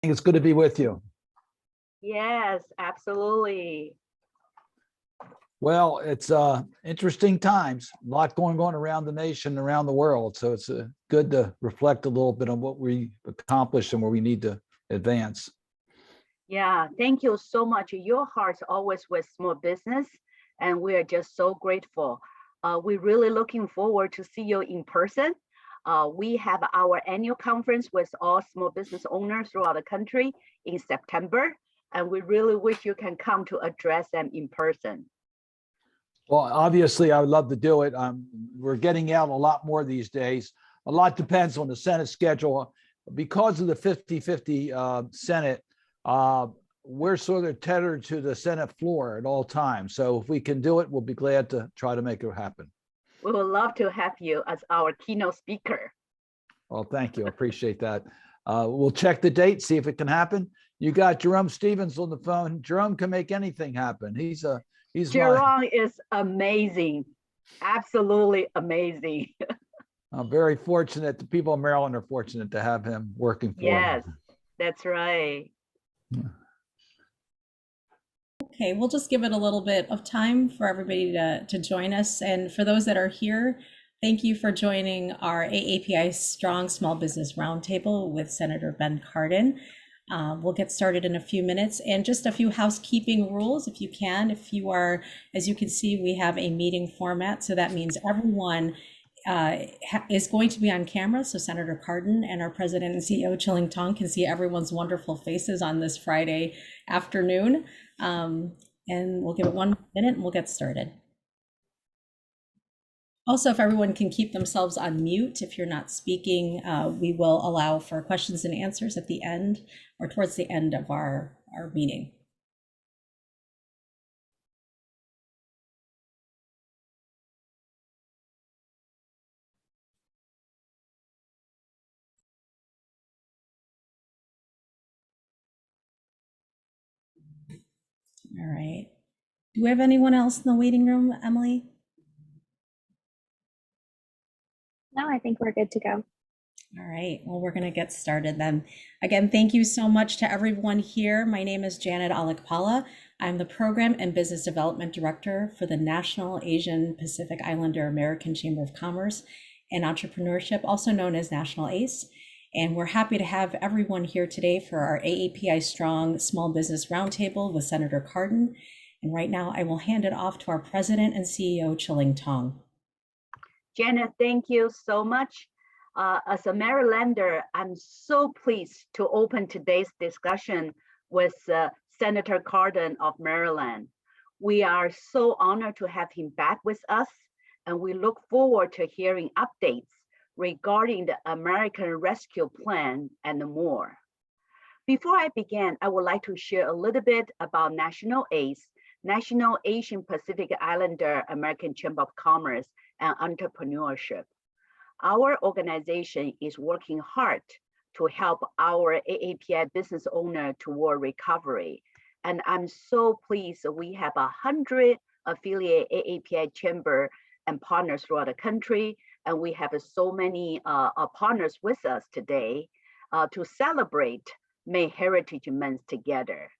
It's good to be with you. Yes, absolutely. Well, it's interesting times, a lot going on around the nation, around the world. So it's good to reflect a little bit on what we accomplished and where we need to advance. Yeah, thank you so much. Your heart's always with small business, and we are just so grateful. We're really looking forward to see you in person. We have our annual conference with all small business owners throughout the country in September, and we really wish you can come to address them in person. Well, obviously, I would love to do it. We're getting out a lot more these days. A lot depends on the Senate schedule. Because of the 50-50 Senate, we're sort of tethered to the Senate floor at all times. So if we can do it, we'll be glad to try to make it happen. We would love to have you as our keynote speaker. Well, thank you. I appreciate that. We'll check the date, see if it can happen. You got Jerome Stevens on the phone. Jerome can make anything happen. He's Jerome is amazing. Absolutely amazing. I'm very fortunate. The people of Maryland are fortunate to have him working for Yes, them. that's right. Okay, we'll just give it a little bit of time for everybody to join us. And for those that are here, thank you for joining our AAPI Strong Small Business Roundtable with Senator Ben Cardin. We'll get started in a few minutes, and just a few housekeeping rules if you can. If you are, as you can see, we have a meeting format. So that means everyone is going to be on camera. So Senator Cardin and our President and CEO Chilling Tong can see everyone's wonderful faces on this Friday afternoon. And we'll give it 1 minute and we'll get started. Also, if everyone can keep themselves on mute, if you're not speaking, we will allow for questions and answers at the end or towards the end of our meeting. All right. Do we have anyone else in the waiting room, Emily? No, I think we're good to go. All right, well, we're going to get started then. Again, thank you so much to everyone here. My name is Janet Alakpala. I'm the Program and Business Development Director for the National Asian Pacific Islander American Chamber of Commerce and Entrepreneurship, also known as National ACE. And we're happy to have everyone here today for our AAPI Strong Small Business Roundtable with Senator Cardin. And right now, I will hand it off to our President and CEO, Chilling Tong. Janet, thank you so much. As a Marylander, I'm so pleased to open today's discussion with Senator Cardin of Maryland. We are so honored to have him back with us, and we look forward to hearing updates regarding the American Rescue Plan and more. Before I begin, I would like to share a little bit about National ACE, National Asian Pacific Islander American Chamber of Commerce and Entrepreneurship. Our organization is working hard to help our AAPI business owner toward recovery. And I'm so pleased that we have 100 affiliate AAPI chamber and partners throughout the country. And we have so many partners with us today to celebrate May Heritage Month together.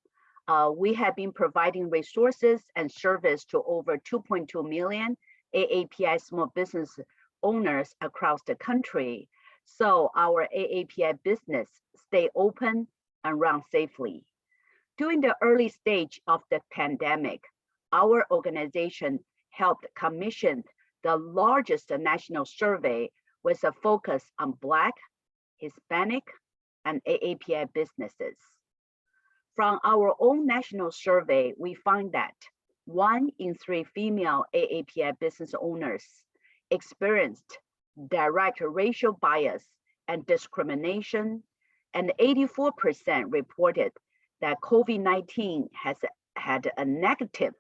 We have been providing resources and service to over 2.2 million AAPI small business owners across the country, so our AAPI business stay open and run safely. During the early stage of the pandemic, our organization helped commission the largest national survey with a focus on Black, Hispanic, and AAPI businesses. From our own national survey, we find that 1 in 3 female AAPI business owners experienced direct racial bias and discrimination, and 84% reported that COVID-19 has had a negative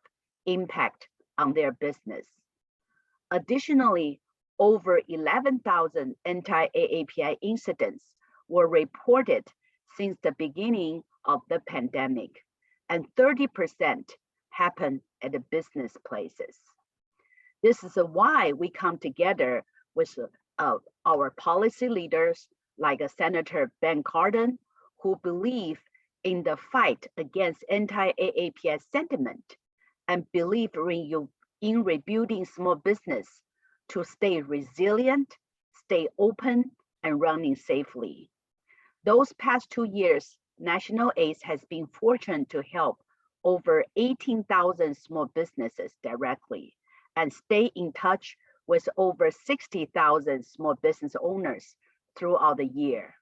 impact on their business. Additionally, over 11,000 anti-AAPI incidents were reported since the beginning of the pandemic, and 30% happened at the business places. This is why we come together with our policy leaders like Senator Ben Cardin, who believe in the fight against anti-AAPI sentiment and believe in rebuilding small business to stay resilient, stay open, and running safely. Those past 2 years, National ACE has been fortunate to help over 18,000 small businesses directly and stay in touch with over 60,000 small business owners throughout the year.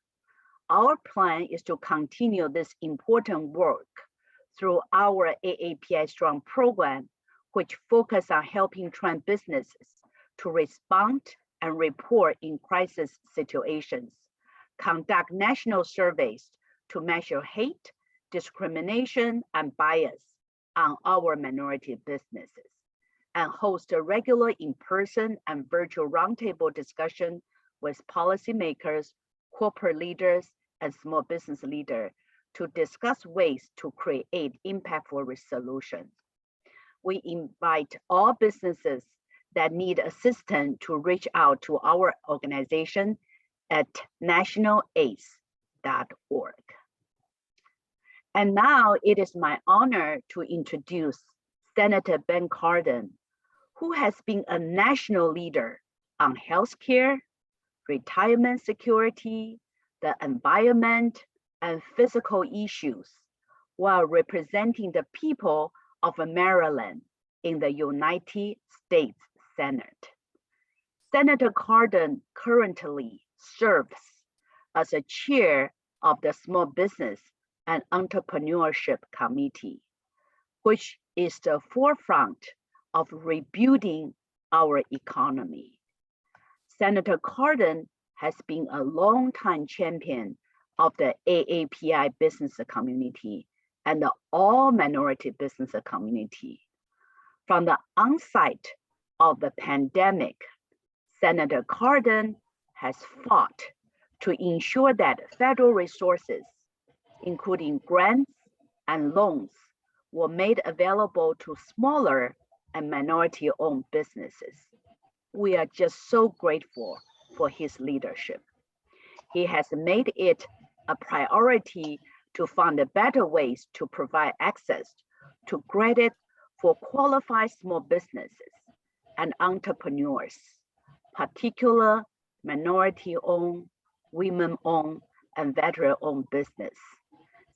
Our plan is to continue this important work through our AAPI Strong program, which focus on helping train businesses to respond and report in crisis situations, conduct national surveys to measure hate, discrimination, and bias on our minority businesses, and host a regular in-person and virtual roundtable discussion with policymakers, corporate leaders, and small business leaders to discuss ways to create impactful solutions. We invite all businesses that need assistance to reach out to our organization at nationalace.org. And now it is my honor to introduce Senator Ben Cardin, who has been a national leader on healthcare, retirement security, the environment, and physical issues, while representing the people of Maryland in the United States Senate. Senator Cardin currently serves as a chair of the Small Business and Entrepreneurship Committee, which is the forefront of rebuilding our economy. Senator Cardin has been a longtime champion of the AAPI business community and the all minority business community. From the onset of the pandemic, Senator Cardin has fought to ensure that federal resources, including grants and loans, were made available to smaller and minority-owned businesses. We are just so grateful for his leadership. He has made it a priority to find better ways to provide access to credit for qualified small businesses and entrepreneurs, particular minority-owned, women-owned, and veteran-owned business.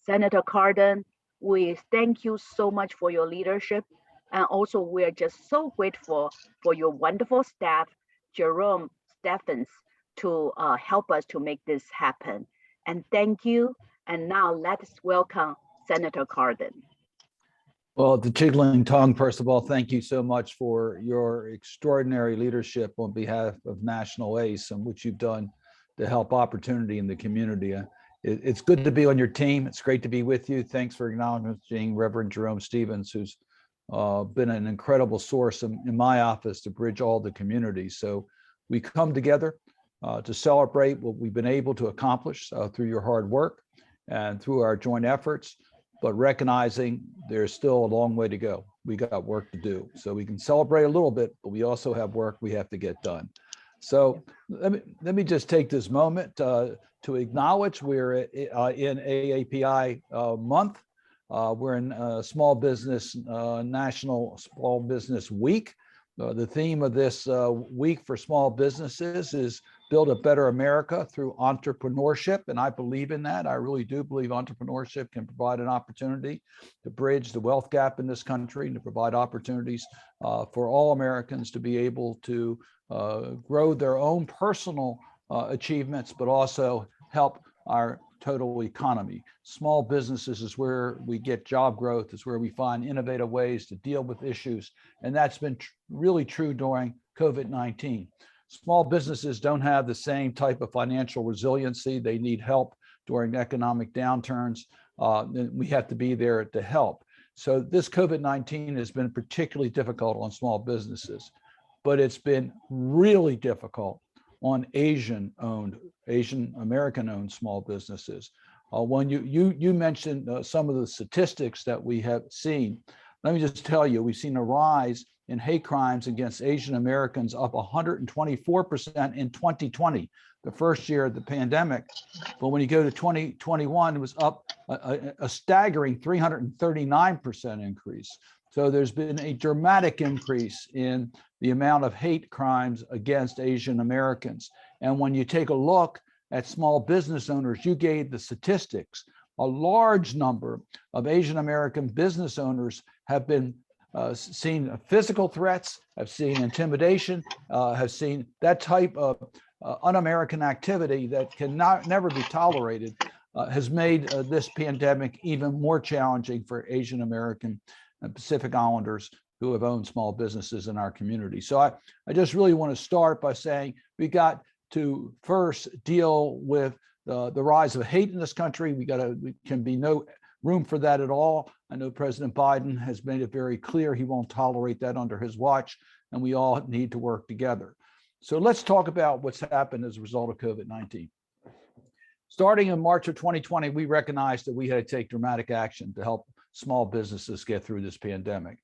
Senator Cardin, we thank you so much for your leadership. And also we're just so grateful for your wonderful staff, Jerome Stephens, to help us to make this happen. And thank you. And now let's welcome Senator Cardin. Well, the jiggling tongue, first of all, thank you so much for your extraordinary leadership on behalf of National ACE and what you've done to help opportunity in the community. It's good to be on your team. It's great to be with you. Thanks for acknowledging Reverend Jerome Stevens, who's been an incredible source in my office to bridge all the communities. So we come together to celebrate what we've been able to accomplish through your hard work and through our joint efforts, but recognizing there's still a long way to go. We got work to do. So we can celebrate a little bit, but we also have work we have to get done. So let me just take this moment to acknowledge we're in AAPI month. We're in Small Business National Small Business Week. The theme of this week for small businesses is build a better America through entrepreneurship. And I believe in that. I really do believe entrepreneurship can provide an opportunity to bridge the wealth gap in this country and to provide opportunities for all Americans to be able to grow their own personal achievements, but also help our total economy. Small businesses is where we get job growth, is where we find innovative ways to deal with issues. And that's been really true during COVID-19. Small businesses don't have the same type of financial resiliency. They need help during economic downturns. We have to be there to help. So this COVID-19 has been particularly difficult on small businesses, but it's been really difficult on Asian American owned small businesses. When you mentioned some of the statistics that we have seen, let me just tell you, we've seen a rise in hate crimes against Asian Americans up 124% in 2020. the first year of the pandemic. But when you go to 2021, it was up a staggering 339% increase. So there's been a dramatic increase in the amount of hate crimes against Asian Americans. And when you take a look at small business owners, you gave the statistics. A large number of Asian American business owners have been seen physical threats, have seen intimidation, have seen that type of un-American activity that cannot never be tolerated, has made this pandemic even more challenging for Asian American and Pacific Islanders who have owned small businesses in our community. So I just really want to start by saying we got to first deal with the rise of hate in this country. We can be no room for that at all. I know President Biden has made it very clear he won't tolerate that under his watch, and we all need to work together. So let's talk about what's happened as a result of COVID-19. Starting in March of 2020, we recognized that we had to take dramatic action to help small businesses get through this pandemic.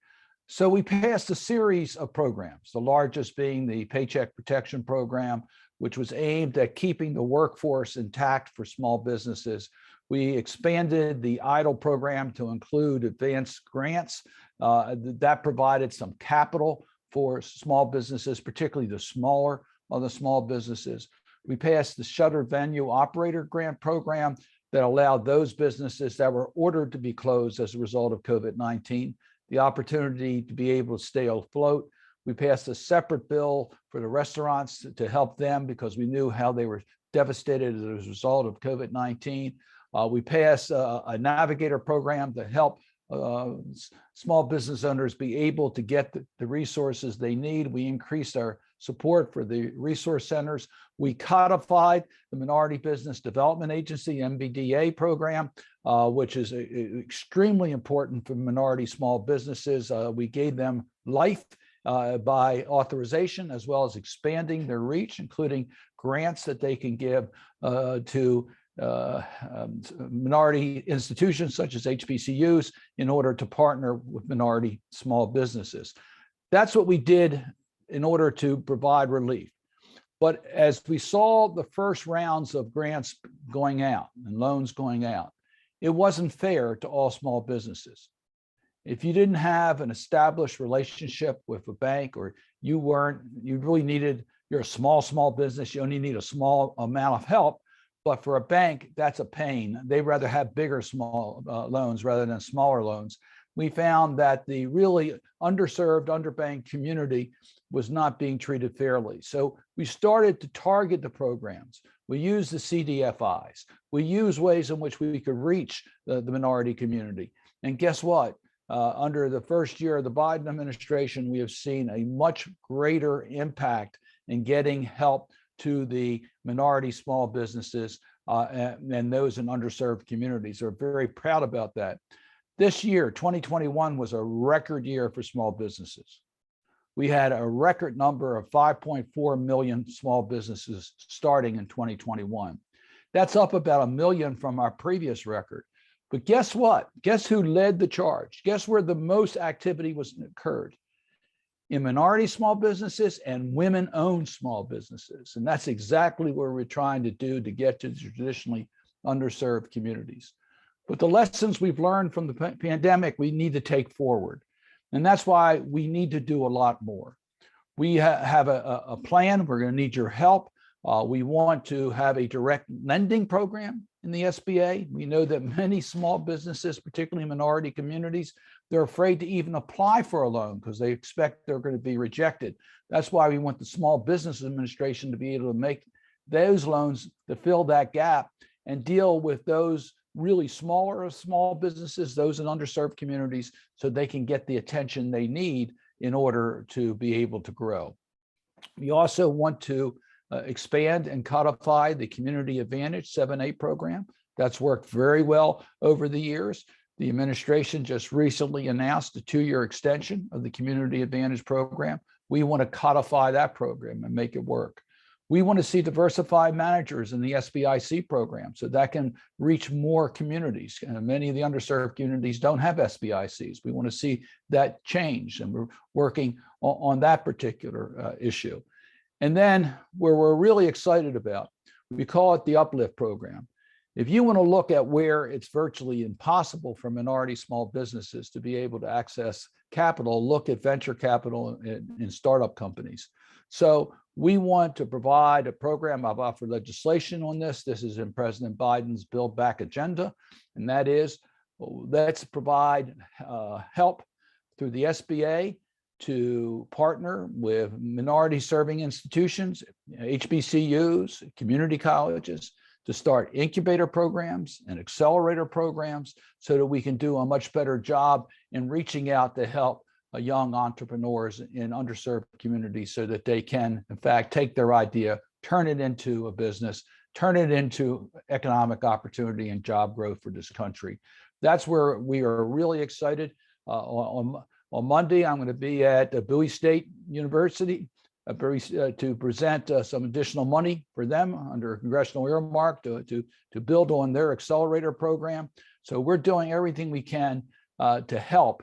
So we passed a series of programs, the largest being the Paycheck Protection Program, which was aimed at keeping the workforce intact for small businesses. We expanded the EIDL program to include advanced grants that provided some capital for small businesses, particularly the smaller of the small businesses. We passed the Shuttered Venue Operator Grant Program that allowed those businesses that were ordered to be closed as a result of COVID-19 the opportunity to be able to stay afloat. We passed a separate bill for the restaurants to help them because we knew how they were devastated as a result of COVID-19. We passed a navigator program to help small business owners be able to get the resources they need. We increased our support for the resource centers. We codified the Minority Business Development Agency, MBDA program, which is extremely important for minority small businesses. We gave them life by authorization, as well as expanding their reach, including grants that they can give to minority institutions such as HBCUs in order to partner with minority small businesses. That's what we did in order to provide relief. But as we saw the first rounds of grants going out and loans going out, it wasn't fair to all small businesses. If you didn't have an established relationship with a bank, or you really needed, you're a small business, you only need a small amount of help. But for a bank, that's a pain. They'd rather have bigger small loans rather than smaller loans. We found that the really underserved, underbanked community was not being treated fairly. So we started to target the programs. We used the CDFIs. We used ways in which we could reach the minority community. And guess what? Under the first year of the Biden administration, we have seen a much greater impact in getting help to the minority small businesses and those in underserved communities. We're very proud about that. This year, 2021, was a record year for small businesses. We had a record number of 5.4 million small businesses starting in 2021. That's up about 1 million from our previous record. But guess what? Guess who led the charge? Guess where the most activity occurred? In minority small businesses and women-owned small businesses. And that's exactly what we're trying to do to get to the traditionally underserved communities. But the lessons we've learned from the pandemic, we need to take forward. And that's why we need to do a lot more. We have a plan. We're going to need your help. We want to have a direct lending program in the SBA. We know that many small businesses, particularly minority communities, they're afraid to even apply for a loan because they expect they're going to be rejected. That's why we want the Small Business Administration to be able to make those loans to fill that gap and deal with those really smaller small businesses, those in underserved communities, so they can get the attention they need in order to be able to grow. We also want to expand and codify the Community Advantage 7(a) program. That's worked very well over the years. The administration just recently announced a 2-year extension of the Community Advantage program. We want to codify that program and make it work. We want to see diversified managers in the SBIC program so that can reach more communities. And many of the underserved communities don't have SBICs. We want to see that change, and we're working on that particular issue. And then where we're really excited about, We call it the Uplift Program. If you want to look at where it's virtually impossible for minority small businesses to be able to access capital, look at venture capital in startup companies. So we want to provide a program. I've offered legislation on this. This is in President Biden's Build Back agenda, and that is, let's provide help through the SBA to partner with minority serving institutions, HBCUs, community colleges, to start incubator programs and accelerator programs so that we can do a much better job in reaching out to help young entrepreneurs in underserved communities so that they can, in fact, take their idea, turn it into a business, turn it into economic opportunity and job growth for this country. That's where we are really excited. On Monday, I'm going to be at Bowie State University to present some additional money for them under a congressional earmark to build on their accelerator program. So we're doing everything we can to help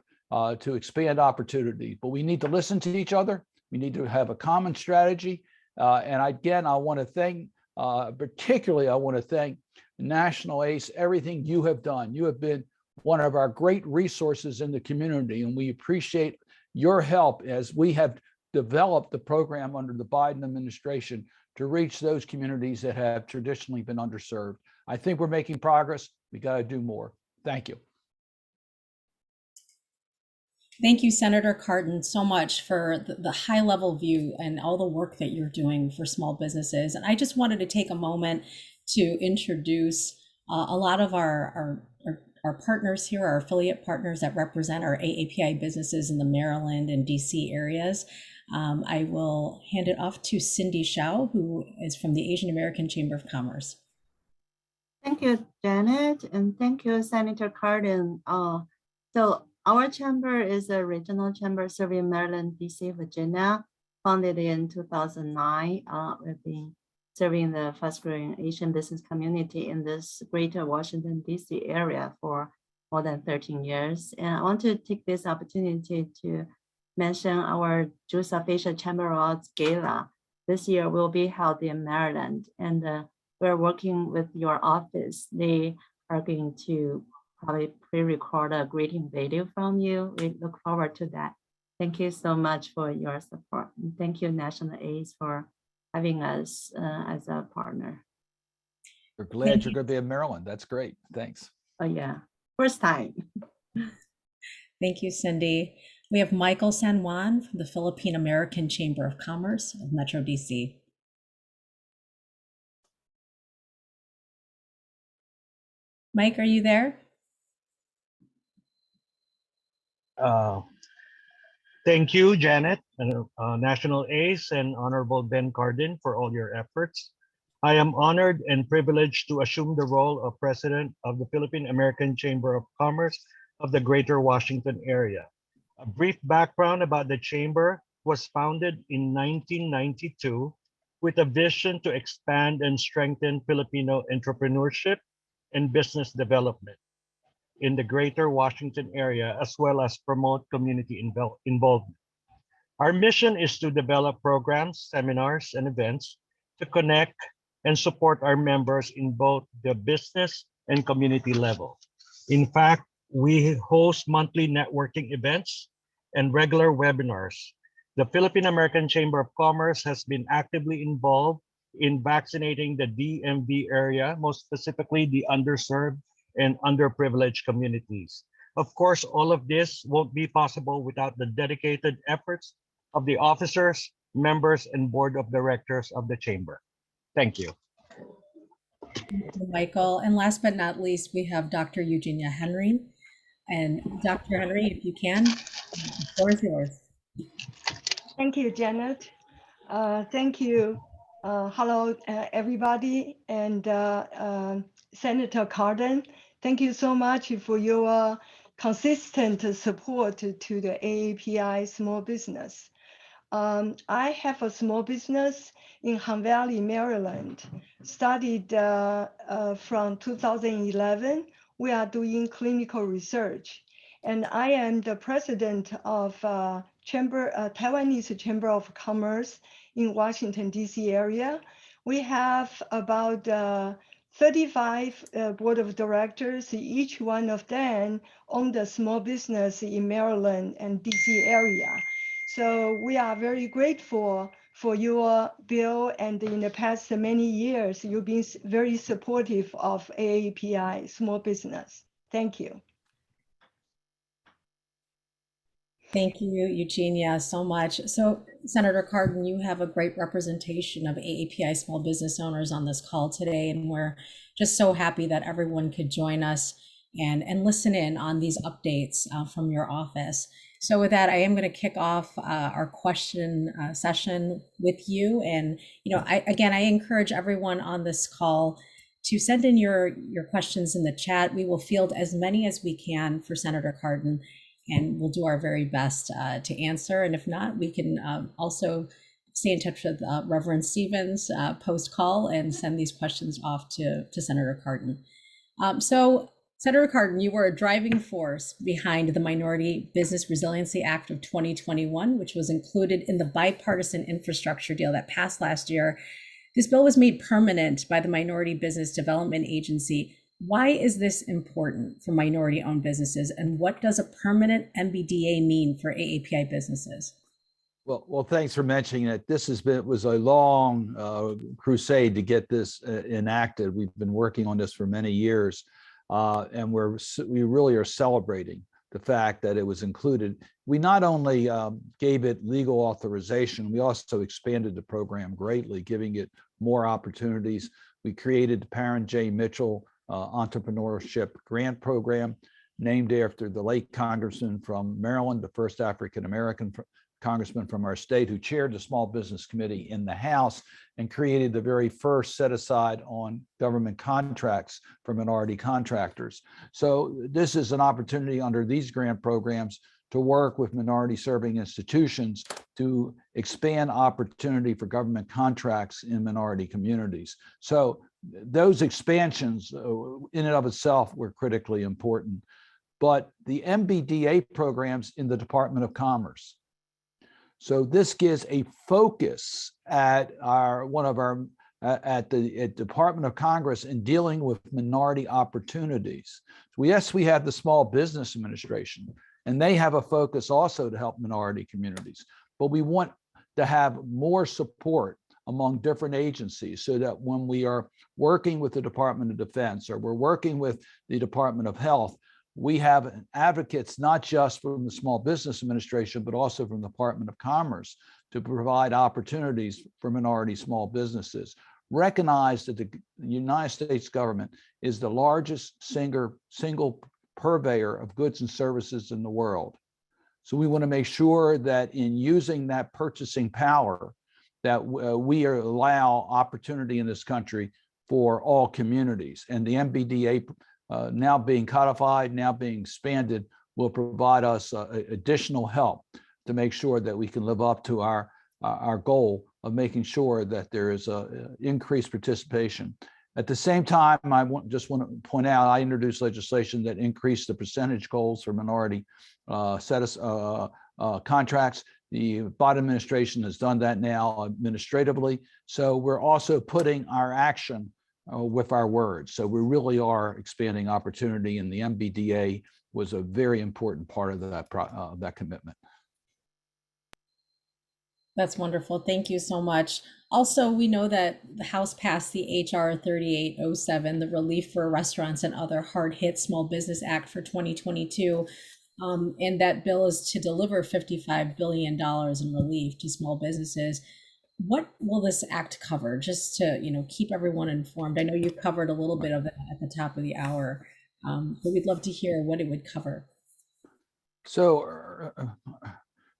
to expand opportunity, but we need to listen to each other. We need to have a common strategy. And again, I want to thank, particularly I want to thank National ACE, everything you have done. You have been one of our great resources in the community, and we appreciate your help as we have developed the program under the Biden administration to reach those communities that have traditionally been underserved. I think we're making progress. We got to do more. Thank you. Thank you, Senator Cardin, so much for the high level view and all the work that you're doing for small businesses. And I just wanted to take a moment to introduce a lot of our partners here, our affiliate partners that represent our AAPI businesses in the Maryland and DC areas. I will hand it off to Cindy Shao, who is from the Asian American Chamber of Commerce. Thank you, Janet, and thank you, Senator Cardin. So our chamber is a regional chamber serving Maryland, DC, Virginia, founded in 2009. We've been serving the fast-growing Asian business community in this greater Washington, DC area for more than 13 years. And I want to take this opportunity to mention our Juice of Asia Chamber Awards Gala. This year will be held in Maryland, and we're working with your office. They are going to probably pre-record a greeting video from you. We look forward to that. Thank you so much for your support. And thank you, National ACE, for having us as a partner. We're glad you're going to be in Maryland. That's great. Thanks. Oh yeah, first time. Thank you, Cindy. We have Michael San Juan from the Philippine American Chamber of Commerce of Metro DC. Mike, are you there? Thank you, Janet, National ACE, and Honorable Ben Cardin for all your efforts. I am honored and privileged to assume the role of President of the Philippine American Chamber of Commerce of the Greater Washington area. A brief background about the Chamber was founded in 1992 with a vision to expand and strengthen Filipino entrepreneurship and business development in the Greater Washington area, as well as promote community involvement. Our mission is to develop programs, seminars, and events to connect and support our members in both the business and community level. In fact, we host monthly networking events and regular webinars. The Philippine American Chamber of Commerce has been actively involved in vaccinating the DMV area, most specifically the underserved and underprivileged communities. Of course, all of this won't be possible without the dedicated efforts of the officers, members, and board of directors of the Chamber. Thank you. Thank you, Michael. And last but not least, we have Dr. Eugenia Henry. And Dr. Henry, if you can, the floor is yours. Thank you, Janet. Thank you. Hello, everybody, and Senator Cardin. Thank you so much for your consistent support to the AAPI small business. I have a small business in Hunt Valley, Maryland. Started from 2011. We are doing clinical research, and I am the president of Taiwanese Chamber of Commerce in Washington, D.C. area. We have about 35 board of directors, each one of them owned a small business in Maryland and DC area. So we are very grateful for your bill, and in the past many years, you've been very supportive of AAPI small business. Thank you. Thank you, Eugenia, so much. So, Senator Cardin, you have a great representation of AAPI small business owners on this call today, and we're just so happy that everyone could join us and listen in on these updates from your office. So with that, I am going to kick off our question session with you. And, I encourage everyone on this call to send in your questions in the chat. We will field as many as we can for Senator Cardin, and we'll do our very best to answer. And if not, we can also stay in touch with Reverend Stevens post-call and send these questions off to Senator Cardin. So Senator Cardin, you were a driving force behind the Minority Business Resiliency Act of 2021, which was included in the bipartisan infrastructure deal that passed last year. This bill was made permanent by the Minority Business Development Agency. Why is this important for minority-owned businesses, and what does a permanent MBDA mean for AAPI businesses? Well, thanks for mentioning it. This was a long crusade to get this enacted. We've been working on this for many years, and we really are celebrating the fact that it was included. We not only gave it legal authorization, we also expanded the program greatly, giving it more opportunities. We created the Parent J. Mitchell Entrepreneurship Grant Program, named after the late congressman from Maryland, the first African-American congressman from our state, who chaired the Small Business Committee in the House and created the very first set aside on government contracts for minority contractors. So this is an opportunity under these grant programs to work with minority serving institutions to expand opportunity for government contracts in minority communities. So those expansions in and of itself were critically important. But the MBDA programs in the Department of Commerce. So this gives a focus at the Department of Congress in dealing with minority opportunities. Yes, we have the Small Business Administration, and they have a focus also to help minority communities. But we want to have more support among different agencies so that when we are working with the Department of Defense or we're working with the Department of Health, we have advocates not just from the Small Business Administration, but also from the Department of Commerce to provide opportunities for minority small businesses. Recognize that the United States government is the largest single purveyor of goods and services in the world. So we want to make sure that in using that purchasing power, that we allow opportunity in this country for all communities. And the MBDA now being codified, now being expanded, will provide us additional help to make sure that we can live up to our goal of making sure that there is increased participation. At the same time, I just want to point out, I introduced legislation that increased the percentage goals for minority contracts. The Biden administration has done that now administratively. So we're also putting our action with our words. So we really are expanding opportunity, and the MBDA was a very important part of that commitment. That's wonderful. Thank you so much. Also, we know that the House passed the HR 3807, the Relief for Restaurants and Other Hard-Hit Small Business Act for 2022. And that bill is to deliver $55 billion in relief to small businesses. What will this act cover? Just to keep everyone informed. I know you covered a little bit of that at the top of the hour, but we'd love to hear what it would cover. So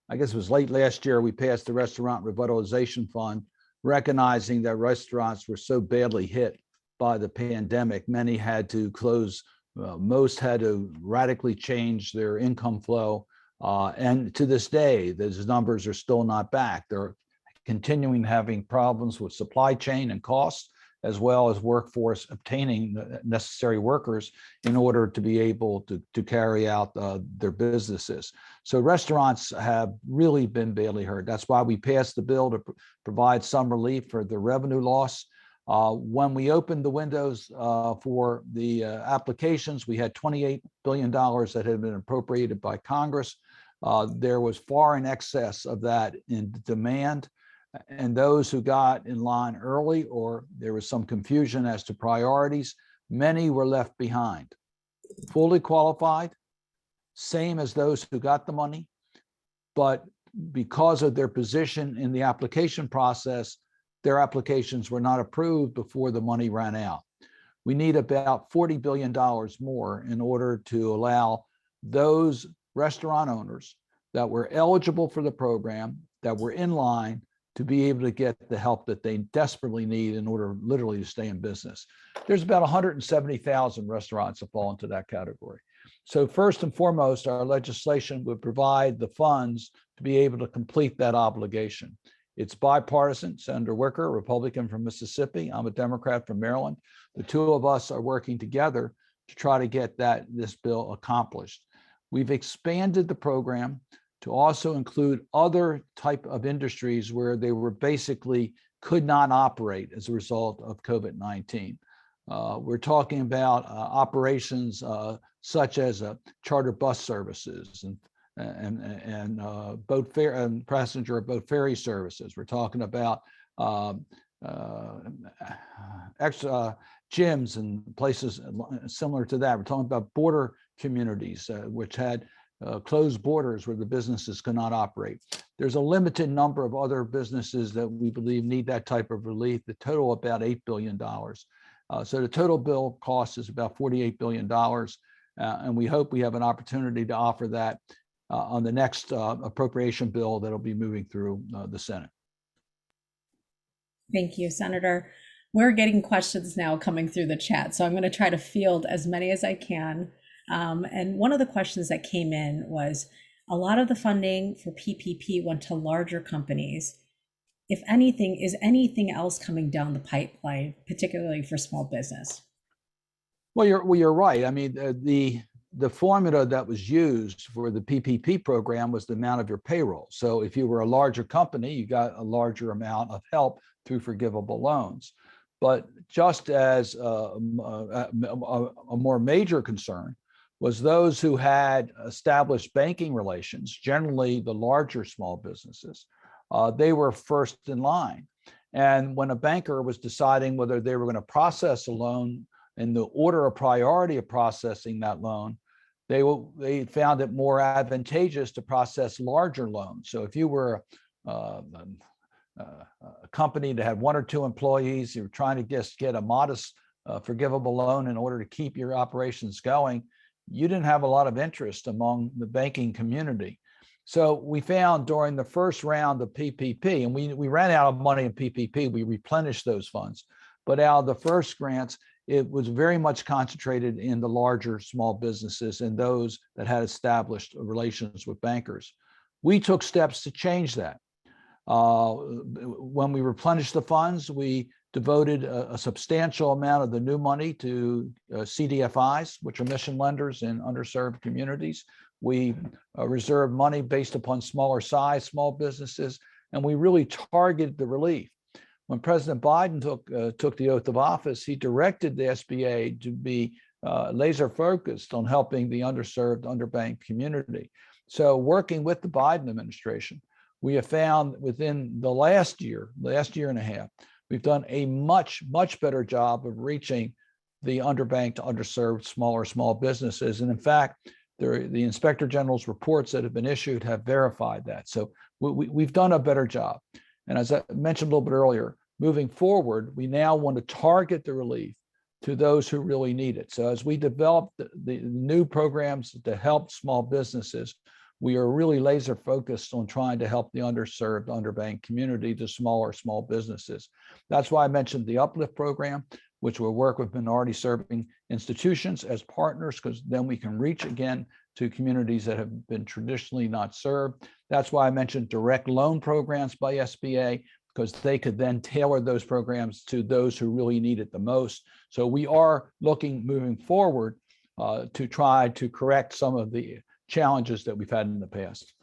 I guess it was late last year, we passed the Restaurant Revitalization Fund, recognizing that restaurants were so badly hit by the pandemic. Many had to close. Most had to radically change their income flow. And to this day, those numbers are still not back. They're continuing having problems with supply chain and costs, as well as workforce obtaining the necessary workers in order to be able to carry out their businesses. So restaurants have really been badly hurt. That's why we passed the bill to provide some relief for the revenue loss. When we opened the windows for the applications, we had $28 billion that had been appropriated by Congress. There was far in excess of that in demand. And those who got in line early, or there was some confusion as to priorities, many were left behind. Fully qualified, same as those who got the money, but because of their position in the application process, their applications were not approved before the money ran out. We need about $40 billion more in order to allow those restaurant owners that were eligible for the program, that were in line, to be able to get the help that they desperately need in order literally to stay in business. There's about 170,000 restaurants that fall into that category. So first and foremost, our legislation would provide the funds to be able to complete that obligation. It's bipartisan. Senator Wicker, Republican from Mississippi. I'm a Democrat from Maryland. The two of us are working together to try to get this bill accomplished. We've expanded the program to also include other type of industries where they were basically could not operate as a result of COVID-19. We're talking about operations such as charter bus services and boat fare and passenger boat ferry services. We're talking about extra gyms and places similar to that. We're talking about border communities which had closed borders where the businesses could not operate. There's a limited number of other businesses that we believe need that type of relief. The total about $8 billion. So the total bill cost is about $48 billion. And we hope we have an opportunity to offer that on the next appropriation bill that'll be moving through the Senate. Thank you, Senator. We're getting questions now coming through the chat, so I'm going to try to field as many as I can. And one of the questions that came in was, a lot of the funding for PPP went to larger companies. If anything, is anything else coming down the pipeline, particularly for small business? Well, you're right. I mean, the formula that was used for the PPP program was the amount of your payroll. So if you were a larger company, you got a larger amount of help through forgivable loans. But just as a more major concern was those who had established banking relations, generally the larger small businesses, they were first in line. And when a banker was deciding whether they were going to process a loan in the order of priority of processing that loan, they found it more advantageous to process larger loans. So if you were a company that had 1 or 2 employees, you were trying to just get a modest forgivable loan in order to keep your operations going, you didn't have a lot of interest among the banking community. So we found during the first round of PPP, and we ran out of money in PPP, we replenished those funds. But out of the first grants, it was very much concentrated in the larger small businesses and those that had established relations with bankers. We took steps to change that. When we replenished the funds, we devoted a substantial amount of the new money to CDFIs, which are mission lenders in underserved communities. We reserved money based upon smaller size, small businesses, and we really targeted the relief. When President Biden took the oath of office, he directed the SBA to be laser focused on helping the underserved, underbanked community. So working with the Biden administration, we have found within the last year and a half, we've done a much better job of reaching the underbanked, underserved, small businesses. And in fact, the Inspector General's reports that have been issued have verified that. So we've done a better job. And as I mentioned a little bit earlier, moving forward, we now want to target the relief to those who really need it. So as we develop the new programs to help small businesses, we are really laser focused on trying to help the underserved, underbanked community, the smaller small businesses. That's why I mentioned the Uplift program, which will work with minority serving institutions as partners, because then we can reach again to communities that have been traditionally not served. That's why I mentioned direct loan programs by SBA, because they could then tailor those programs to those who really need it the most. So we are looking moving forward to try to correct some of the challenges that we've had in the past.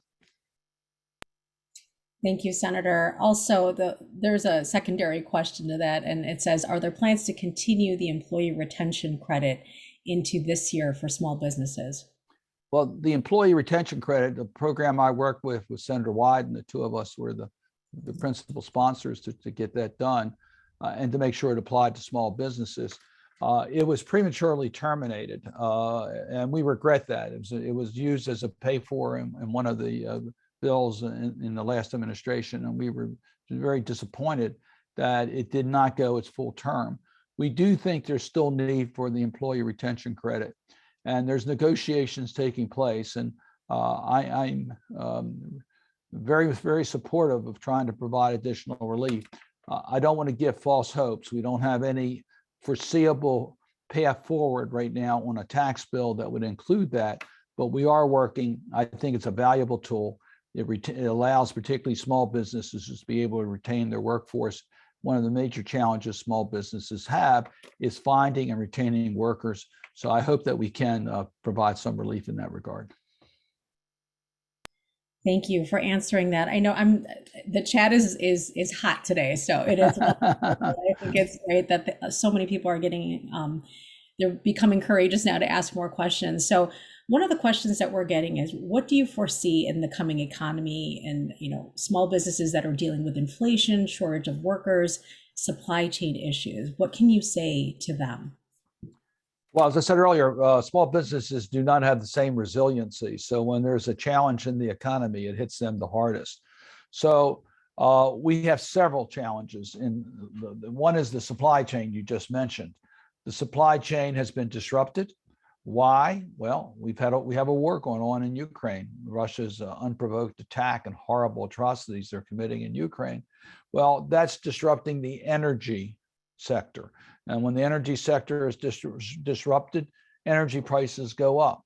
Thank you, Senator. Also, there's a secondary question to that, and it says, are there plans to continue the employee retention credit into this year for small businesses? Well, the employee retention credit, the program I worked with Senator Wyden, the two of us were the principal sponsors to get that done and to make sure it applied to small businesses. It was prematurely terminated, and we regret that. It was used as a pay for in one of the bills in the last administration, and we were very disappointed that it did not go its full term. We do think there's still need for the employee retention credit, and there's negotiations taking place, and I'm very, very supportive of trying to provide additional relief. I don't want to give false hopes. We don't have any foreseeable path forward right now on a tax bill that would include that, but we are working. I think it's a valuable tool. It allows particularly small businesses to be able to retain their workforce. One of the major challenges small businesses have is finding and retaining workers. So I hope that we can provide some relief in that regard. Thank you for answering that. I know the chat is hot today, so it is. I think it's great that so many people are getting they're becoming courageous now to ask more questions. So one of the questions that we're getting is, what do you foresee in the coming economy and small businesses that are dealing with inflation, shortage of workers, supply chain issues? What can you say to them? Well, as I said earlier, small businesses do not have the same resiliency. So when there's a challenge in the economy, it hits them the hardest. So we have several challenges. One is the supply chain you just mentioned. The supply chain has been disrupted. Why? Well, we have a war going on in Ukraine. Russia's unprovoked attack and horrible atrocities they're committing in Ukraine. Well, that's disrupting the energy sector. And when the energy sector is disrupted, energy prices go up.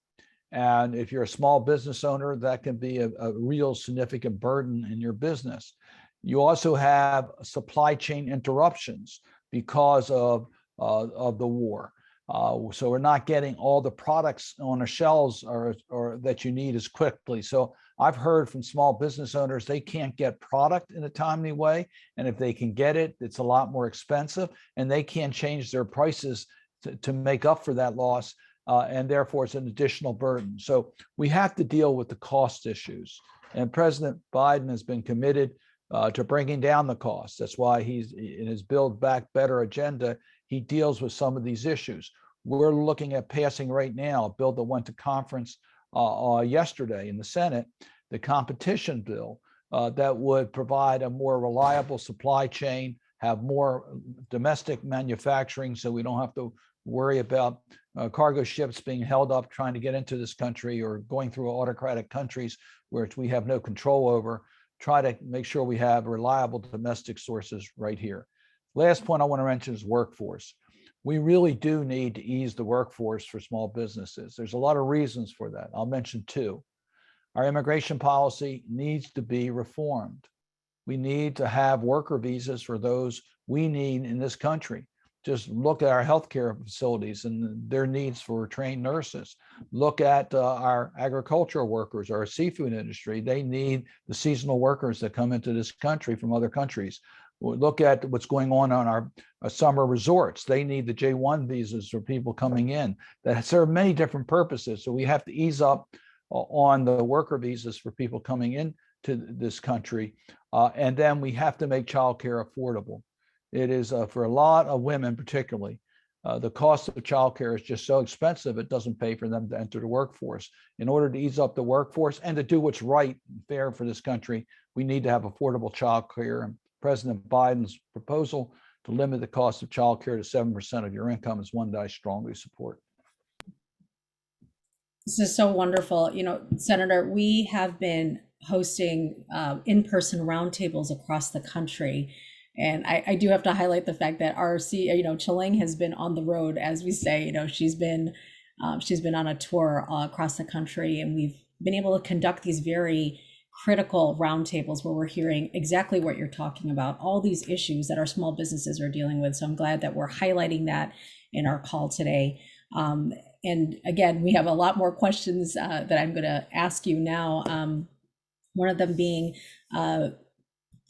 And if you're a small business owner, that can be a real significant burden in your business. You also have supply chain interruptions because of the war. So we're not getting all the products on the shelves or that you need as quickly. So I've heard from small business owners, they can't get product in a timely way. And if they can get it, it's a lot more expensive, and they can't change their prices to make up for that loss. And therefore it's an additional burden. So we have to deal with the cost issues. And President Biden has been committed to bringing down the costs. That's why he's in his Build Back Better agenda, he deals with some of these issues. We're looking at passing right now a bill that went to conference yesterday in the Senate, the competition bill that would provide a more reliable supply chain, have more domestic manufacturing, so we don't have to worry about cargo ships being held up trying to get into this country or going through autocratic countries where we have no control over. Try to make sure we have reliable domestic sources right here. Last point I want to mention is workforce. We really do need to ease the workforce for small businesses. There's a lot of reasons for that. I'll mention two. Our immigration policy needs to be reformed. We need to have worker visas for those we need in this country. Just look at our healthcare facilities and their needs for trained nurses. Look at our agricultural workers, our seafood industry. They need the seasonal workers that come into this country from other countries. Look at what's going on our summer resorts. They need the J1 visas for people coming in that serve many different purposes. So we have to ease up on the worker visas for people coming into this country. And then we have to make childcare affordable. It is for a lot of women, particularly, the cost of childcare is just so expensive, it doesn't pay for them to enter the workforce. In order to ease up the workforce and to do what's right and fair for this country, we need to have affordable childcare. And President Biden's proposal to limit the cost of childcare to 7% of your income is one that I strongly support. This is so wonderful. Senator, we have been hosting in-person roundtables across the country. And I do have to highlight the fact that our CEO, Chiling, has been on the road, as we say. She's been on a tour across the country, and we've been able to conduct these very critical roundtables where we're hearing exactly what you're talking about, all these issues that our small businesses are dealing with. So I'm glad that we're highlighting that in our call today. And again, we have a lot more questions that I'm going to ask you now. One of them being,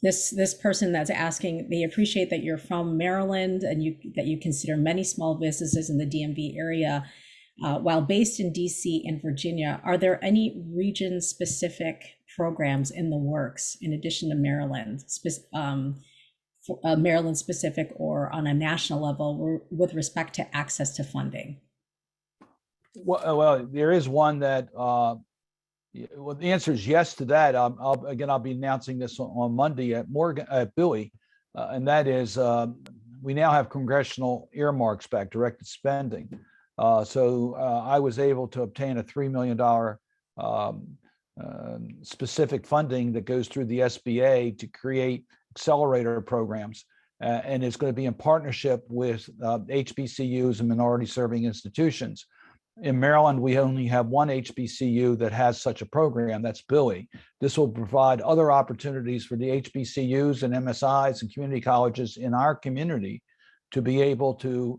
this person that's asking, they appreciate that you're from Maryland and that you consider many small businesses in the DMV area. While based in DC and Virginia, are there any region-specific programs in the works in addition to Maryland, Maryland specific or on a national level with respect to access to funding? Well, there is one that, well, the answer is yes to that. I'll be announcing this on Monday at Bowie, and that is we now have congressional earmarks back, directed spending. So I was able to obtain a $3 million specific funding that goes through the SBA to create accelerator programs. And it's going to be in partnership with HBCUs and minority serving institutions. In Maryland, we only have one HBCU that has such a program, that's Bowie. This will provide other opportunities for the HBCUs and MSIs and community colleges in our community to be able to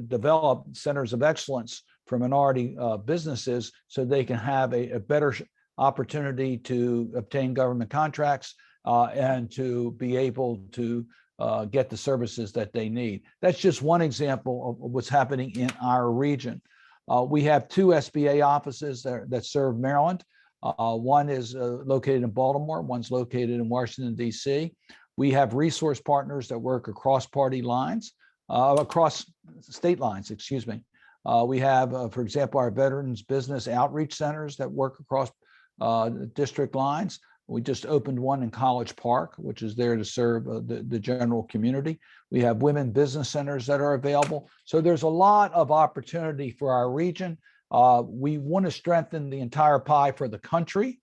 develop centers of excellence for minority businesses so they can have a better opportunity to obtain government contracts and to be able to get the services that they need. That's just one example of what's happening in our region. We have two SBA offices that serve Maryland. One is located in Baltimore, one's located in Washington, D.C. We have resource partners that work across party lines, across state lines, excuse me. We have, for example, our Veterans Business Outreach Centers that work across district lines. We just opened one in College Park, which is there to serve the general community. We have women business centers that are available. So there's a lot of opportunity for our region. We want to strengthen the entire pie for the country.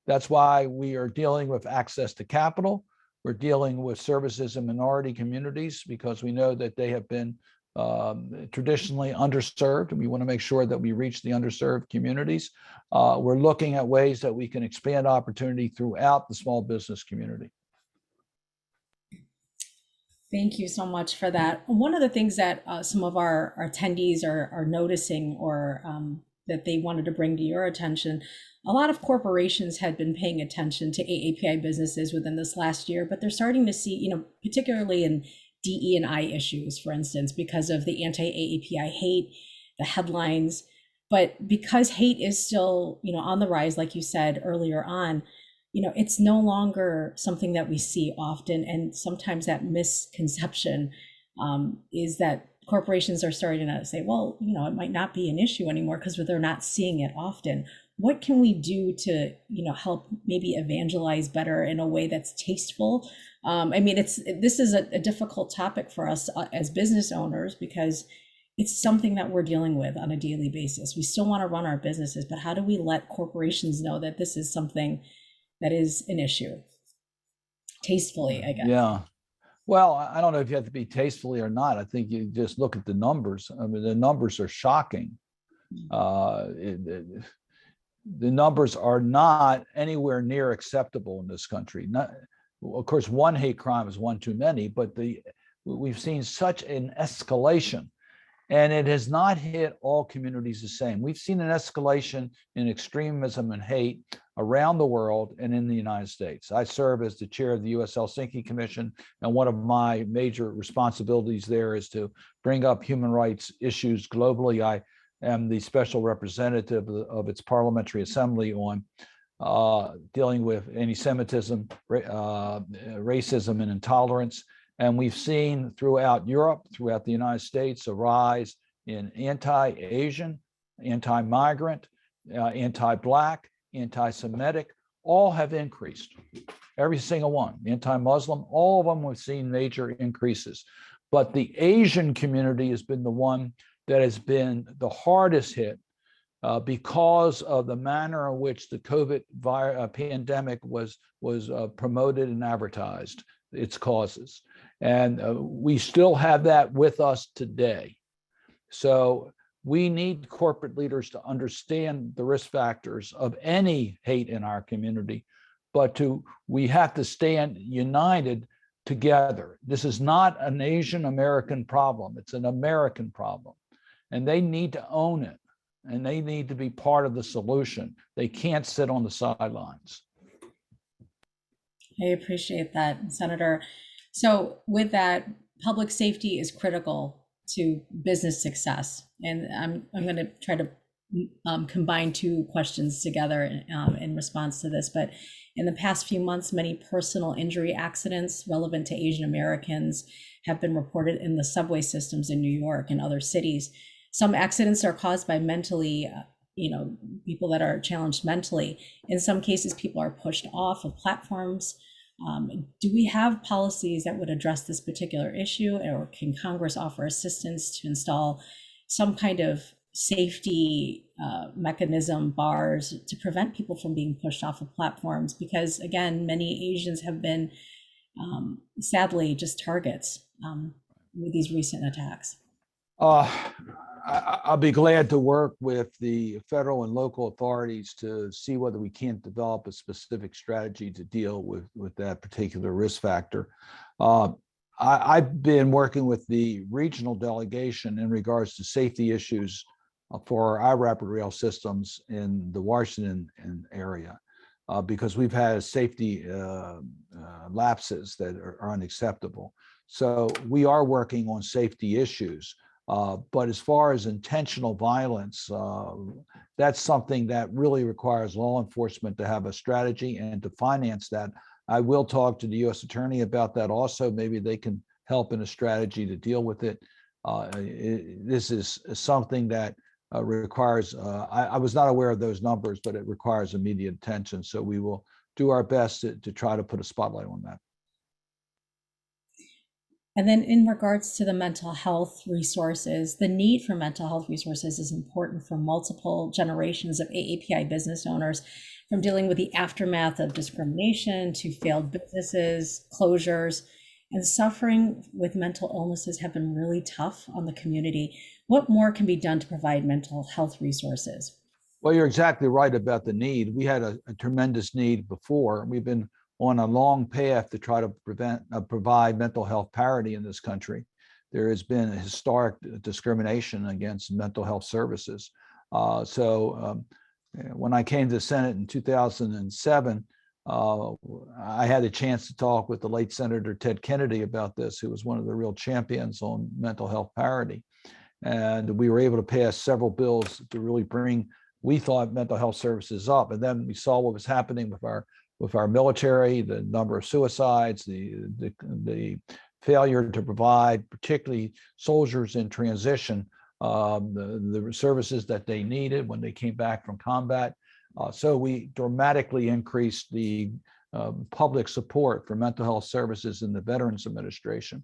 That's why we are dealing with access to capital. We're dealing with services in minority communities because we know that they have been traditionally underserved, and we want to make sure that we reach the underserved communities. We're looking at ways that we can expand opportunity throughout the small business community. Thank you so much for that. One of the things that some of our attendees are noticing or that they wanted to bring to your attention, a lot of corporations had been paying attention to AAPI businesses within this last year, but they're starting to see, particularly in DE&I issues, for instance, because of the anti-AAPI hate, the headlines, but because hate is still, on the rise, like you said earlier on, it's no longer something that we see often. And sometimes that misconception is that corporations are starting to say, well, it might not be an issue anymore because they're not seeing it often. What can we do to, help maybe evangelize better in a way that's tasteful? This is a difficult topic for us as business owners because it's something that we're dealing with on a daily basis. We still want to run our businesses, but how do we let corporations know that this is something that is an issue? Tastefully, I guess. Yeah. Well, I don't know if you have to be tastefully or not. I think you just look at the numbers. I mean, the numbers are shocking. The numbers are not anywhere near acceptable in this country. Of course, one hate crime is one too many, but we've seen such an escalation, and it has not hit all communities the same. We've seen an escalation in extremism and hate around the world and in the United States. I serve as the chair of the U.S. Helsinki Commission, and one of my major responsibilities there is to bring up human rights issues globally. I am the special representative of its parliamentary assembly on dealing with anti-Semitism, racism, and intolerance. And we've seen throughout Europe, throughout the United States, a rise in anti-Asian, anti-migrant, anti-Black, anti-Semitic, all have increased. Every single one. Anti-Muslim, all of them we've seen major increases. But the Asian community has been the one that has been the hardest hit because of the manner in which the COVID pandemic was promoted and advertised, its causes. And we still have that with us today. So we need corporate leaders to understand the risk factors of any hate in our community, but we have to stand united together. This is not an Asian American problem. It's an American problem. And they need to own it. And they need to be part of the solution. They can't sit on the sidelines. I appreciate that, Senator. So with that, public safety is critical to business success. And I'm going to try to combine two questions together in response to this. But in the past few months, many personal injury accidents relevant to Asian Americans have been reported in the subway systems in New York and other cities. Some accidents are caused by mentally, people that are challenged mentally. In some cases, people are pushed off of platforms. Do we have policies that would address this particular issue, or can Congress offer assistance to install some kind of safety mechanism, bars, to prevent people from being pushed off of platforms? Because again, many Asians have been sadly just targets with these recent attacks. I'll be glad to work with the federal and local authorities to see whether we can't develop a specific strategy to deal with that particular risk factor. I've been working with the regional delegation in regards to safety issues for our rapid rail systems in the Washington area, because we've had safety lapses that are unacceptable. So we are working on safety issues. But as far as intentional violence, that's something that really requires law enforcement to have a strategy and to finance that. I will talk to the U.S. Attorney about that also. Maybe they can help in a strategy to deal with it. This is something that requires, I was not aware of those numbers, but it requires immediate attention. So we will do our best to try to put a spotlight on that. And then in regards to the mental health resources, the need for mental health resources is important for multiple generations of AAPI business owners, from dealing with the aftermath of discrimination to failed businesses, closures, and suffering with mental illnesses have been really tough on the community. What more can be done to provide mental health resources? Well, you're exactly right about the need. We had a tremendous need before. We've been on a long path to try to provide mental health parity in this country. There has been a historic discrimination against mental health services. When I came to the Senate in 2007, I had a chance to talk with the late Senator Ted Kennedy about this, who was one of the real champions on mental health parity. And we were able to pass several bills to really bring, we thought, mental health services up. And then we saw what was happening with our military, the number of suicides, the failure to provide, particularly soldiers in transition, the services that they needed when they came back from combat. So we dramatically increased the public support for mental health services in the Veterans Administration.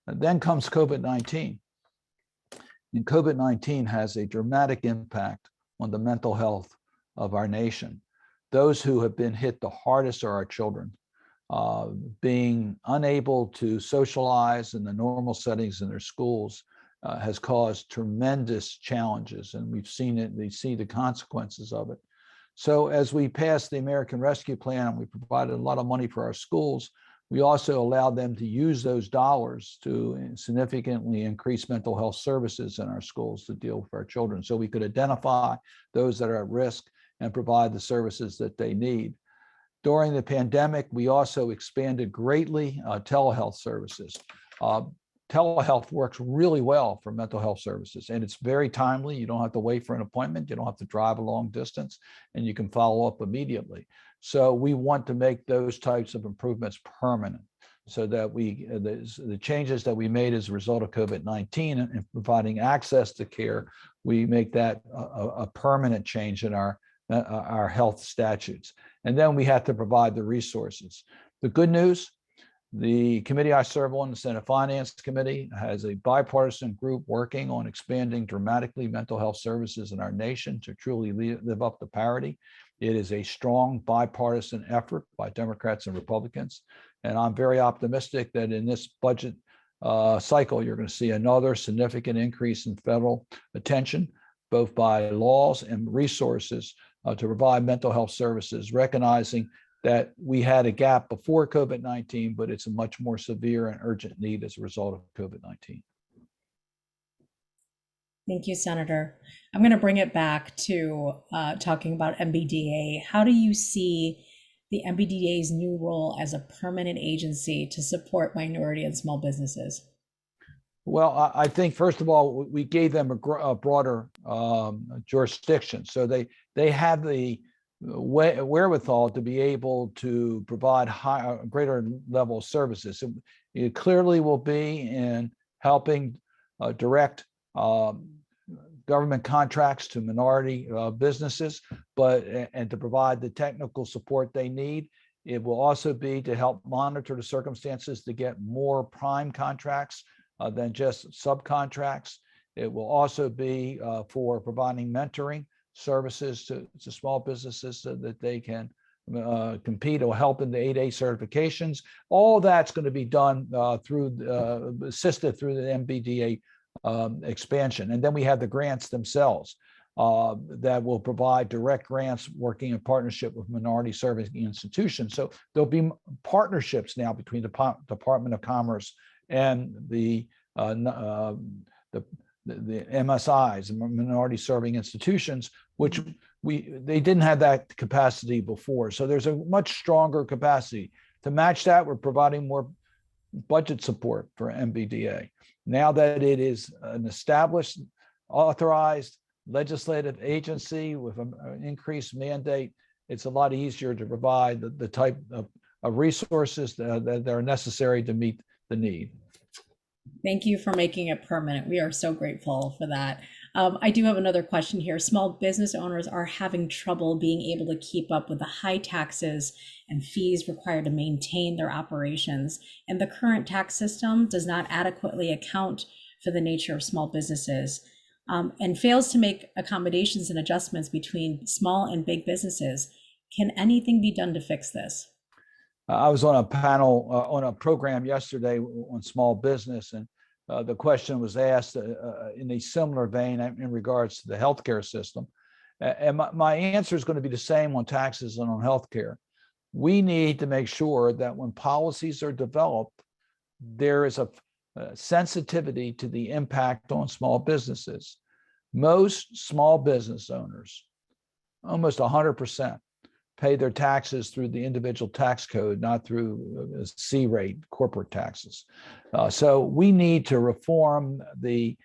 And then comes COVID-19. And COVID-19 has a dramatic impact on the mental health of our nation. Those who have been hit the hardest are our children. Being unable to socialize in the normal settings in their schools has caused tremendous challenges, and we've seen it. We see the consequences of it. So as we passed the American Rescue Plan, we provided a lot of money for our schools. We also allowed them to use those dollars to significantly increase mental health services in our schools to deal with our children, so we could identify those that are at risk and provide the services that they need. During the pandemic, we also expanded greatly telehealth services. Telehealth works really well for mental health services, and it's very timely. You don't have to wait for an appointment. You don't have to drive a long distance, and you can follow up immediately. So we want to make those types of improvements permanent, so that the changes that we made as a result of COVID-19 and providing access to care, we make that a permanent change in our health statutes. And then we have to provide the resources. The good news, the committee I serve on, the Senate Finance Committee, has a bipartisan group working on expanding dramatically mental health services in our nation to truly live up to parity. It is a strong bipartisan effort by Democrats and Republicans. And I'm very optimistic that in this budget cycle, you're going to see another significant increase in federal attention, both by laws and resources, to provide mental health services, recognizing that we had a gap before COVID-19, but it's a much more severe and urgent need as a result of COVID-19. Thank you, Senator. I'm going to bring it back to talking about MBDA. How do you see the MBDA's new role as a permanent agency to support minority and small businesses? Well, I think first of all, we gave them a broader jurisdiction, so they have the wherewithal to be able to provide greater level of services. It clearly will be in helping direct government contracts to minority businesses, and to provide the technical support they need. It will also be to help monitor the circumstances to get more prime contracts than just subcontracts. It will also be for providing mentoring services to small businesses so that they can compete or help in the 8A certifications. All that's going to be done assisted through the MBDA expansion. And then we have the grants themselves that will provide direct grants working in partnership with minority serving institutions. So there'll be partnerships now between the Department of Commerce and the MSIs, minority serving institutions, which they didn't have that capacity before. So there's a much stronger capacity. To match that, we're providing more budget support for MBDA. Now that it is an established, authorized legislative agency with an increased mandate, it's a lot easier to provide the type of resources that are necessary to meet the need. Thank you for making it permanent. We are so grateful for that. I do have another question here. Small business owners are having trouble being able to keep up with the high taxes and fees required to maintain their operations. And the current tax system does not adequately account for the nature of small businesses and fails to make accommodations and adjustments between small and big businesses. Can anything be done to fix this? I was on a panel on a program yesterday on small business, and the question was asked in a similar vein in regards to the healthcare system. And my answer is going to be the same on taxes and on healthcare. We need to make sure that when policies are developed, there is a sensitivity to the impact on small businesses. Most small business owners, almost 100%, pay their taxes through the individual tax code, not through C rate corporate taxes. So we need to reform the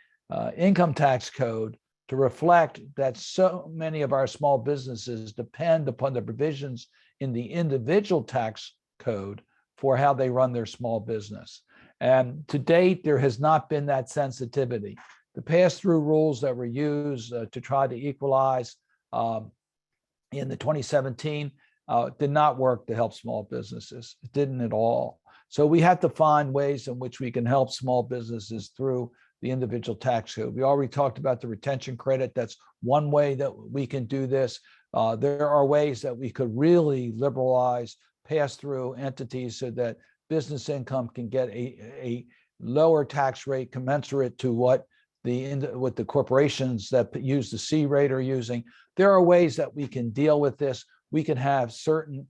income tax code to reflect that so many of our small businesses depend upon the provisions in the individual tax code for how they run their small business. And to date, there has not been that sensitivity. The pass-through rules that were used to try to equalize in the 2017 did not work to help small businesses. It didn't at all. So we have to find ways in which we can help small businesses through the individual tax code. We already talked about the retention credit. That's one way that we can do this. There are ways that we could really liberalize pass-through entities so that business income can get a lower tax rate commensurate to what the corporations that use the C rate are using. There are ways that we can deal with this. We can have certain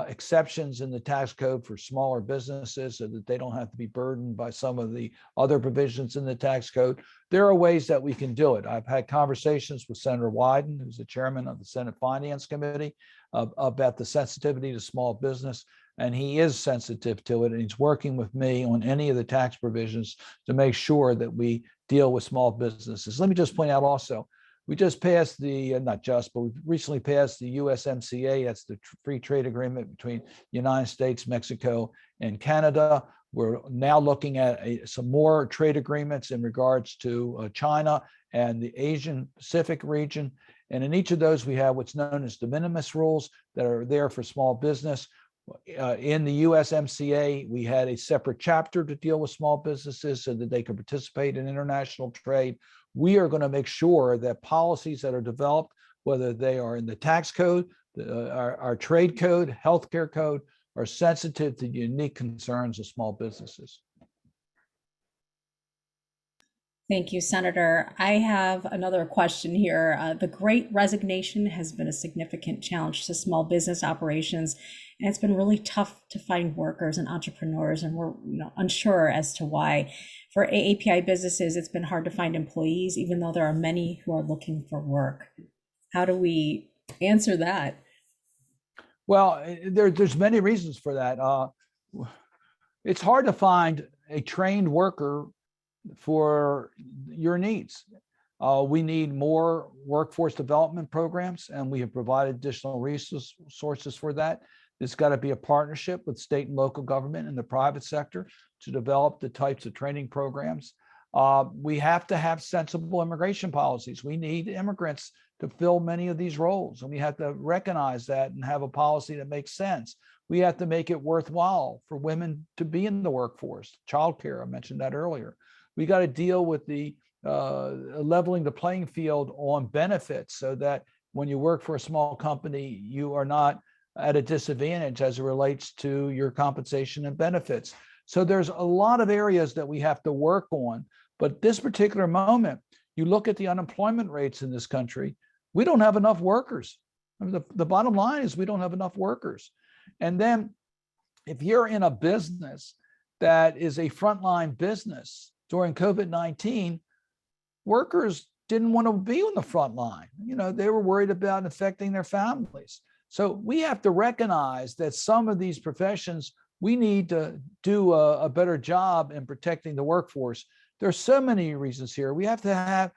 exceptions in the tax code for smaller businesses so that they don't have to be burdened by some of the other provisions in the tax code. There are ways that we can do it. I've had conversations with Senator Wyden, who's the chairman of the Senate Finance Committee, about the sensitivity to small business. And he is sensitive to it. And he's working with me on any of the tax provisions to make sure that we deal with small businesses. Let me just point out also, we just passed not just, but we recently passed the USMCA. That's the free trade agreement between the United States, Mexico, and Canada. We're now looking at some more trade agreements in regards to China and the Asian Pacific region. And in each of those, we have what's known as de minimis rules that are there for small business. In the USMCA, we had a separate chapter to deal with small businesses so that they could participate in international trade. We are going to make sure that policies that are developed, whether they are in the tax code, our trade code, healthcare code, are sensitive to the unique concerns of small businesses. Thank you, Senator. I have another question here. The Great Resignation has been a significant challenge to small business operations, and it's been really tough to find workers and entrepreneurs, and we're unsure as to why. For AAPI businesses, it's been hard to find employees, even though there are many who are looking for work. How do we answer that? Well, there's many reasons for that. It's hard to find a trained worker for your needs. We need more workforce development programs, and we have provided additional resources for that. It's got to be a partnership with state and local government and the private sector to develop the types of training programs. We have to have sensible immigration policies. We need immigrants to fill many of these roles, and we have to recognize that and have a policy that makes sense. We have to make it worthwhile for women to be in the workforce. Childcare, I mentioned that earlier. We got to deal with the leveling the playing field on benefits so that when you work for a small company, you are not at a disadvantage as it relates to your compensation and benefits. So there's a lot of areas that we have to work on. But this particular moment, you look at the unemployment rates in this country, we don't have enough workers. I mean, the bottom line is we don't have enough workers. And then if you're in a business that is a frontline business during COVID-19, workers didn't want to be on the front line. You know, they were worried about infecting their families. So we have to recognize that some of these professions, we need to do a better job in protecting the workforce. There's so many reasons here. We got to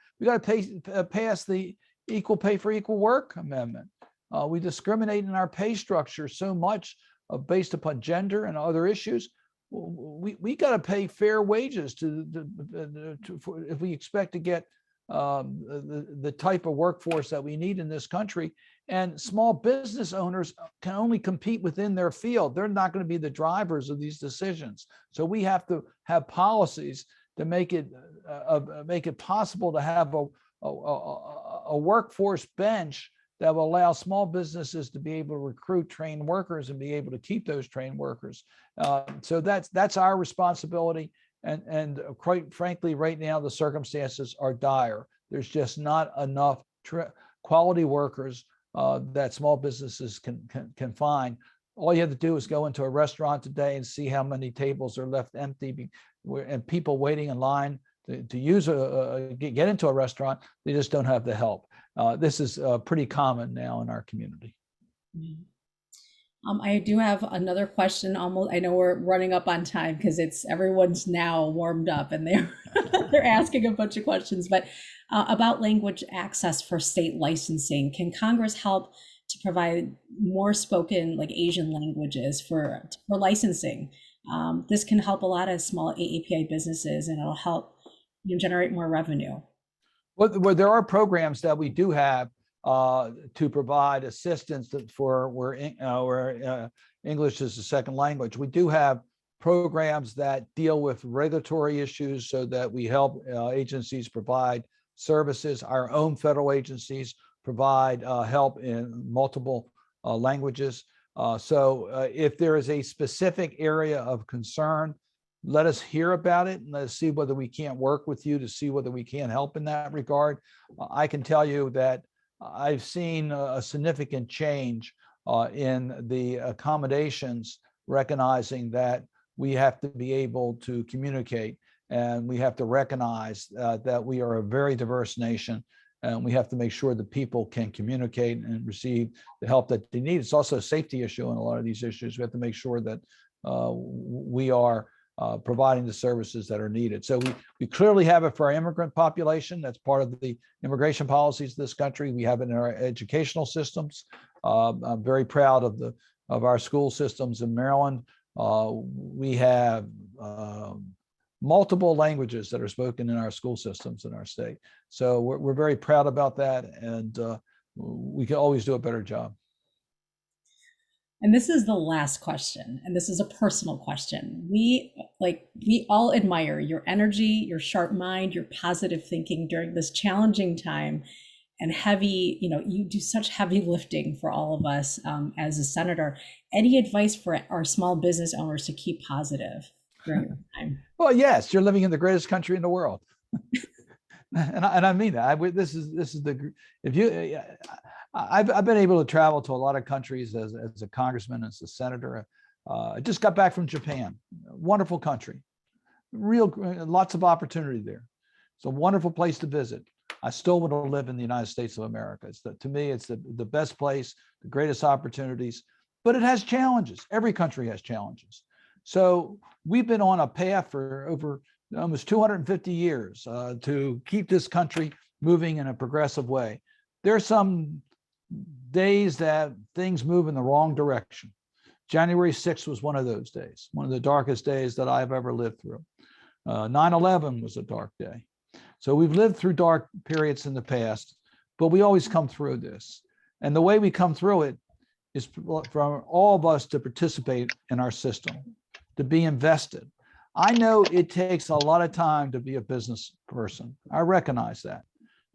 pass the Equal Pay for Equal Work Amendment. We discriminate in our pay structure so much based upon gender and other issues. We got to pay fair wages if we expect to get the type of workforce that we need in this country. And small business owners can only compete within their field. They're not going to be the drivers of these decisions. So we have to have policies to make it possible to have a workforce bench that will allow small businesses to be able to recruit trained workers and be able to keep those trained workers. So that's our responsibility. And quite frankly, right now, the circumstances are dire. There's just not enough quality workers that small businesses can find. All you have to do is go into a restaurant today and see how many tables are left empty and people waiting in line to use get into a restaurant. They just don't have the help. This is pretty common now in our community. I do have another question. I know we're running up on time because everyone's now warmed up and they're asking a bunch of questions. But about language access for state licensing, can Congress help to provide more spoken like Asian languages for licensing? This can help a lot of small AAPI businesses, and it'll help generate more revenue. Well, there are programs that we do have to provide assistance for where English is a second language. We do have programs that deal with regulatory issues so that we help agencies provide services. Our own federal agencies provide help in multiple languages. So if there is a specific area of concern, let us hear about it and let's see whether we can't work with you to see whether we can help in that regard. I can tell you that I've seen a significant change in the accommodations, recognizing that we have to be able to communicate and we have to recognize that we are a very diverse nation and we have to make sure that people can communicate and receive the help that they need. It's also a safety issue in a lot of these issues. We have to make sure that we are providing the services that are needed. So we clearly have it for our immigrant population. That's part of the immigration policies of this country. We have it in our educational systems. I'm very proud of our school systems in Maryland. We have multiple languages that are spoken in our school systems in our state. So we're very proud about that, and we can always do a better job. And this is the last question, and this is a personal question. We all admire your energy, your sharp mind, your positive thinking during this challenging time, and heavy, you do such heavy lifting for all of us as a senator. Any advice for our small business owners to keep positive during this time? Well, yes, you're living in the greatest country in the world. And I mean that. I've been able to travel to a lot of countries as a congressman, as a senator. I just got back from Japan. Wonderful country, lots of opportunity there. It's a wonderful place to visit. I still want to live in the United States of America. To me, it's the best place, the greatest opportunities. but it has challenges. Every country has challenges. So we've been on a path for over almost 250 years to keep this country moving in a progressive way. There are some days that things move in the wrong direction. January 6th was one of those days, one of the darkest days that I've ever lived through. 9/11 was a dark day. So we've lived through dark periods in the past, but we always come through this. And the way we come through it is for all of us to participate in our system, to be invested. I know it takes a lot of time to be a business person. I recognize that.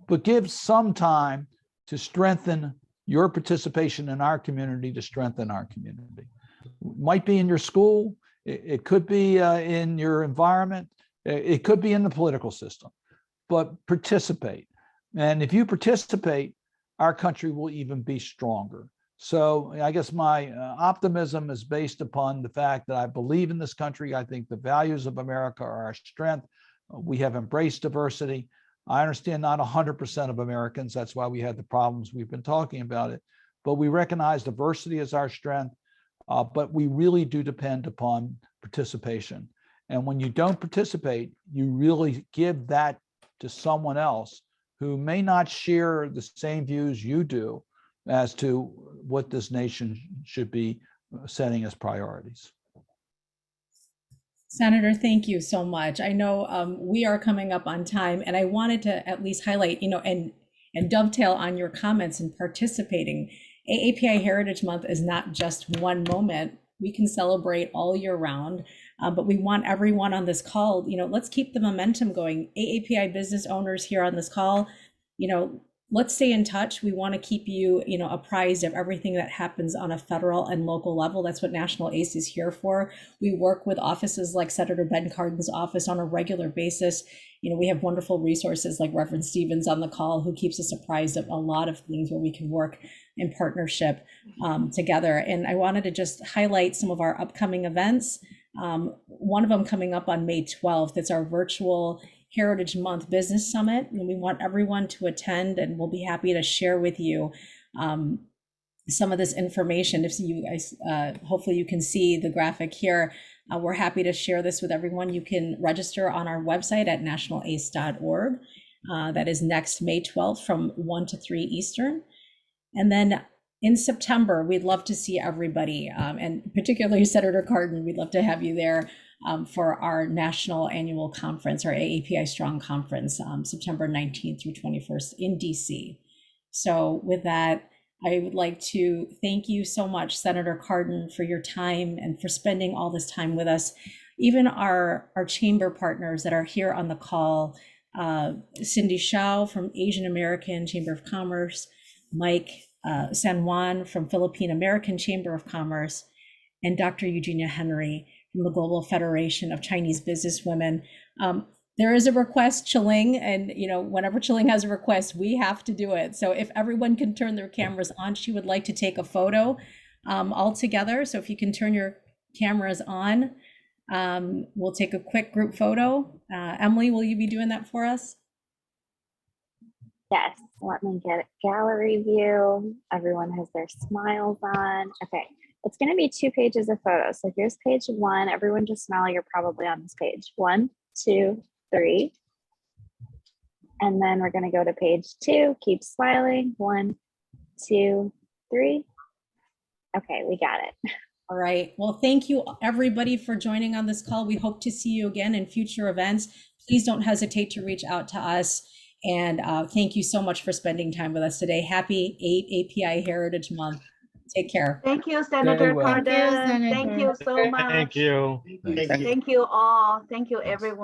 But give some time to strengthen your participation in our community, to strengthen our community. It might be in your school, it could be in your environment, it could be in the political system, but participate. And if you participate, our country will even be stronger. So I guess my optimism is based upon the fact that I believe in this country. I think the values of America are our strength. We have embraced diversity. I understand not 100% of Americans. That's why we had the problems we've been talking about it. But we recognize diversity as our strength. But we really do depend upon participation. And when you don't participate, you really give that to someone else who may not share the same views you do as to what this nation should be setting as priorities. Senator, thank you so much. I know we are coming up on time, and I wanted to at least highlight, and dovetail on your comments and participating. AAPI Heritage Month is not just one moment. We can celebrate all year round, but we want everyone on this call, let's keep the momentum going. AAPI business owners here on this call, let's stay in touch. We want to keep you, apprised of everything that happens on a federal and local level. That's what National ACE is here for. We work with offices like Senator Ben Cardin's office on a regular basis. We have wonderful resources like Reverend Stevens on the call, who keeps us apprised of a lot of things where we can work in partnership together. And I wanted to just highlight some of our upcoming events. One of them coming up on May 12th. It's our virtual Heritage Month Business Summit, and we want everyone to attend, and we'll be happy to share with you some of this information. If you guys, hopefully you can see the graphic here. We're happy to share this with everyone. You can register on our website at nationalace.org. That is next May 12th from 1 to 3 Eastern. And then in September, we'd love to see everybody, and particularly Senator Cardin, we'd love to have you there for our national annual conference, our AAPI Strong Conference, September 19th through 21st in DC. So with that, I would like to thank you so much, Senator Cardin, for your time and for spending all this time with us. Even our chamber partners that are here on the call, Cindy Shao from Asian American Chamber of Commerce, Mike San Juan from Philippine American Chamber of Commerce, and Dr. Eugenia Henry from the Global Federation of Chinese Businesswomen. There is a request, Chiling, and whenever Chiling has a request, we have to do it. So if everyone can turn their cameras on, she would like to take a photo all together. So if you can turn your cameras on, we'll take a quick group photo. Emily, will you be doing that for us? Yes, let me get a gallery view. Everyone has their smiles on. Okay, it's going to be 2 pages of photos. So here's page 1. Everyone just smile. You're probably on this page. 1, 2, 3. And then we're going to go to page 2. Keep smiling. 1, 2, 3. Okay, we got it. All right. Well, thank you everybody for joining on this call. We hope to see you again in future events. Please don't hesitate to reach out to us. And thank you so much for spending time with us today. Happy AAPI Heritage Month. Take care. Thank you, Senator well. Cardin. Thank you so much. Thank you. Thank you all. Thank you, everyone.